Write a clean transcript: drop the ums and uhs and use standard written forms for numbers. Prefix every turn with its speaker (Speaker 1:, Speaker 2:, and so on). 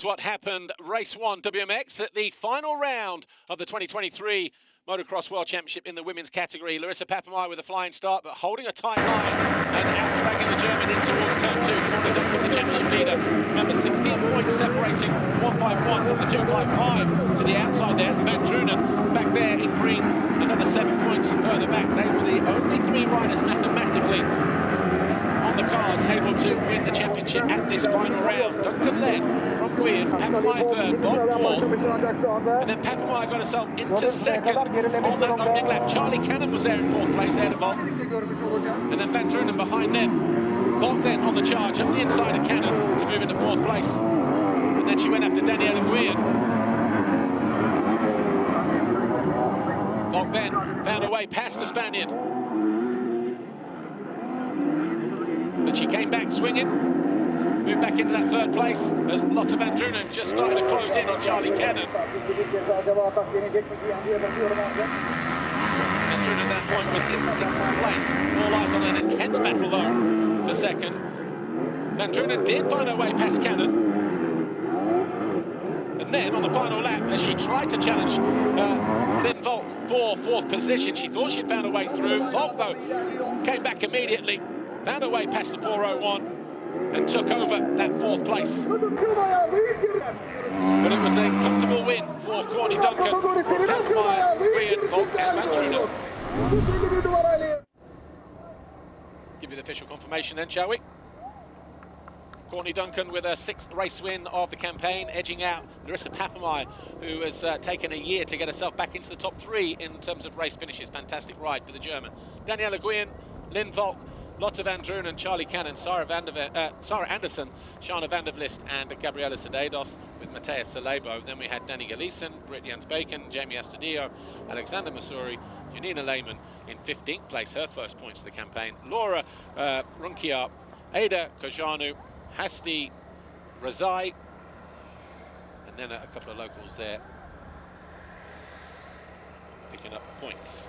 Speaker 1: Here's what happened, race 1 WMX at the final round of the 2023 Motocross World Championship in the women's category. Larissa Papenmeier with a flying start, but holding a tight line and out-dragging the German in towards turn 2. Courtney Duncan, the championship leader. Remember, 16 points separating 151 from the 255 to the outside there. Van Drunen back there in green, another 7 points further back. They were the only 3 riders mathematically on the cards able to win the championship at this final round. Duncan led from Guyenne, Papenmeier third, Volk fourth, and then Papenmeier got herself into second on that opening lap. Charlie Cannon was there in 4th place ahead of Volk, and then Van Drunen behind them. Volk then on the charge up the inside of Cannon to move into 4th place, and then she went after Daniela Guyenne. Volk then found her way past the Spaniard, but she came back swinging, moved back into that 3rd place as Lotte Van Drunen just started to close in on Charlie Cannon. Van Drunen at that point was in 6th place. All eyes on an intense battle though for second. Van Drunen did find her way past Cannon. And then on the final lap, as she tried to challenge Lynn Volk for 4th position, she thought she'd found her way through. Volk though came back immediately, found her way past the 401 and took over that 4th place. But it was a comfortable win for Courtney Duncan, from Papenmeier, Guyenne, Volk and Van Drunen. Give you the official confirmation then, shall we? Courtney Duncan with her 6th race win of the campaign, edging out Larissa Papenmeier, who has taken a year to get herself back into the top 3 in terms of race finishes. Fantastic ride for the German. Daniela Guyenne, Lynn Volk, Lotte Van Drunen, Charlie Cannon, Sarah Anderson, Shana van der Vlist and Gabriela Sedados with Matthias Salebo. Then we had Danny Gleeson, Britt Jans-Bacon, Jamie Astudillo, Alexander Masuri, Janina Lehmann in 15th place, her first points of the campaign. Laura Runkiar, Ada Kojanu, Hasti Razai, and then a couple of locals there picking up points.